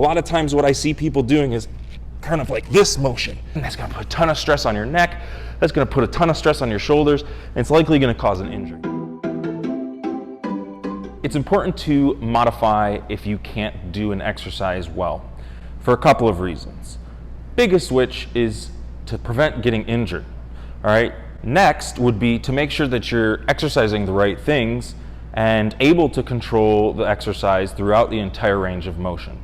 A lot of times what I see people doing is kind of like this motion. And that's gonna put a ton of stress on your neck. That's gonna put a ton of stress on your shoulders, and it's likely gonna cause an injury. It's important to modify if you can't do an exercise well, for a couple of reasons. Biggest which is to prevent getting injured, all right? Next would be to make sure that you're exercising the right things and able to control the exercise throughout the entire range of motion.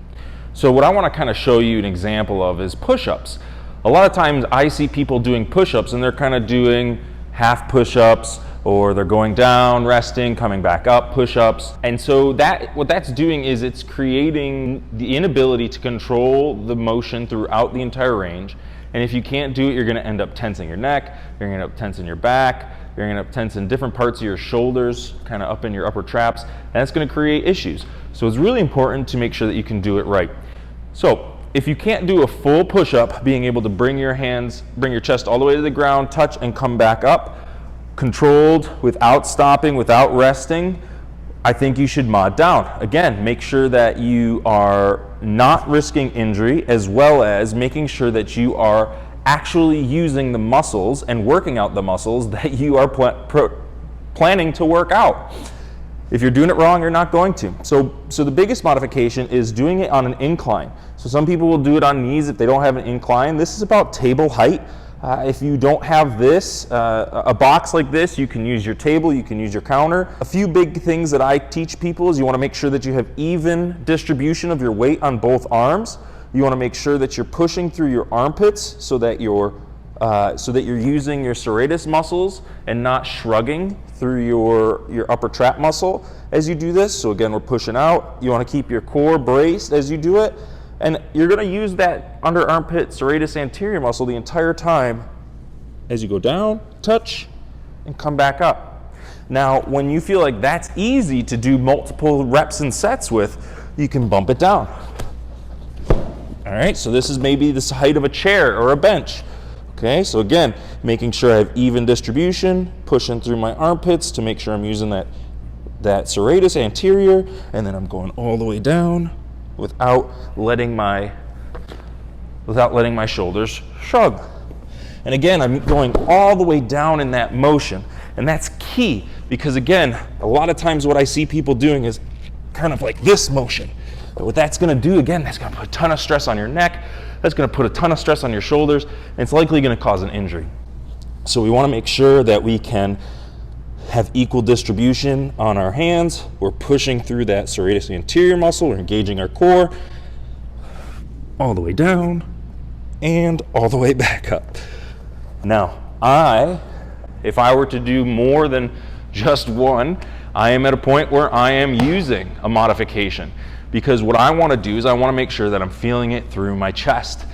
So what I want to kind of show you an example of is push-ups. A lot of times I see people doing push-ups and they're kind of doing half push-ups, or they're going down, resting, coming back up, push-ups. And so what that's doing is it's creating the inability to control the motion throughout the entire range. And if you can't do it, you're gonna end up tensing your neck, you're gonna end up tensing your back, you're gonna end up tensing different parts of your shoulders, kind of up in your upper traps, and that's gonna create issues. So it's really important to make sure that you can do it right. So if you can't do a full push-up, being able to bring your chest all the way to the ground, touch and come back up, controlled, without stopping, without resting, I think you should mod down. Again, make sure that you are not risking injury, as well as making sure that you are actually using the muscles and working out the muscles that you are planning to work out. If you're doing it wrong, you're not going to. So the biggest modification is doing it on an incline. So some people will do it on knees if they don't have an incline. This is about table height. If you don't have this, a box like this, you can use your table, you can use your counter. A few big things that I teach people is you want to make sure that you have even distribution of your weight on both arms. You want to make sure that you're pushing through your armpits so that you're using your serratus muscles and not shrugging through your upper trap muscle as you do this. So again, we're pushing out. You want to keep your core braced as you do it. And you're going to use that under armpit serratus anterior muscle the entire time as you go down, touch, and come back up. Now, when you feel like that's easy to do multiple reps and sets with, you can bump it down. All right, so this is maybe the height of a chair or a bench. Okay, so again, making sure I have even distribution, pushing through my armpits to make sure I'm using that serratus anterior, and then I'm going all the way down without letting my shoulders shrug. And again, I'm going all the way down in that motion, and that's key because again, a lot of times what I see people doing is kind of like this motion. But what that's going to do, again, that's going to put a ton of stress on your neck, that's going to put a ton of stress on your shoulders, and it's likely going to cause an injury. So we want to make sure that we can have equal distribution on our hands. We're pushing through that serratus anterior muscle, we're engaging our core, all the way down, and all the way back up. Now, if I were to do more than just one, I am at a point where I am using a modification. Because what I want to do is I want to make sure that I'm feeling it through my chest.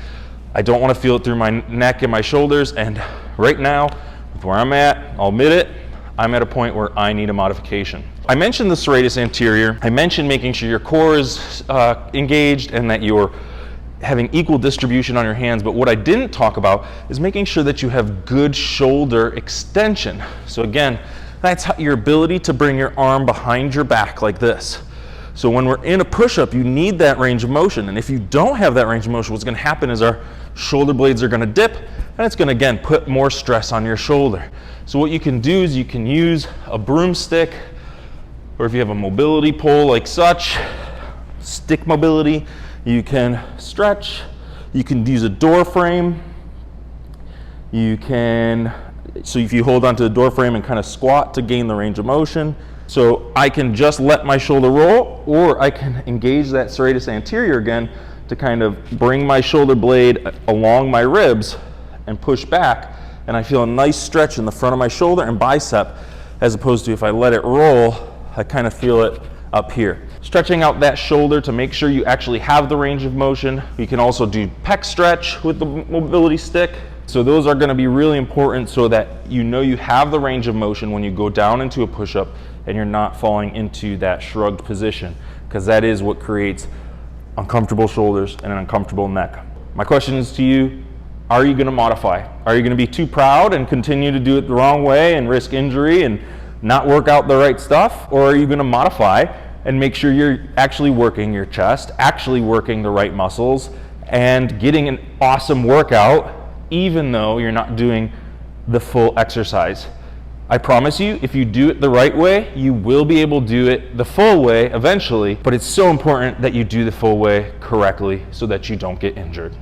I don't want to feel it through my neck and my shoulders, and right now, with where I'm at, I'll admit it, I'm at a point where I need a modification. I mentioned the serratus anterior. I mentioned making sure your core is engaged and that you're having equal distribution on your hands, but what I didn't talk about is making sure that you have good shoulder extension. So again, that's your ability to bring your arm behind your back like this. So when we're in a push-up, you need that range of motion, and if you don't have that range of motion, what's going to happen is our shoulder blades are going to dip, and it's going to again put more stress on your shoulder. So what you can do is you can use a broomstick, or if you have a mobility pole like such, stick mobility, you can stretch, you can use a door frame, so if you hold onto the door frame and kind of squat to gain the range of motion. So I can just let my shoulder roll, or I can engage that serratus anterior again to kind of bring my shoulder blade along my ribs and push back, and I feel a nice stretch in the front of my shoulder and bicep, as opposed to if I let it roll, I kind of feel it up here. Stretching out that shoulder to make sure you actually have the range of motion. You can also do pec stretch with the mobility stick. So those are going to be really important so that you know you have the range of motion when you go down into a push-up and you're not falling into that shrugged position, because that is what creates uncomfortable shoulders and an uncomfortable neck. My question is to you, are you going to modify? Are you going to be too proud and continue to do it the wrong way and risk injury and not work out the right stuff? Or are you going to modify and make sure you're actually working your chest, actually working the right muscles, and getting an awesome workout, even though you're not doing the full exercise. I promise you, if you do it the right way, you will be able to do it the full way eventually, but it's so important that you do the full way correctly so that you don't get injured.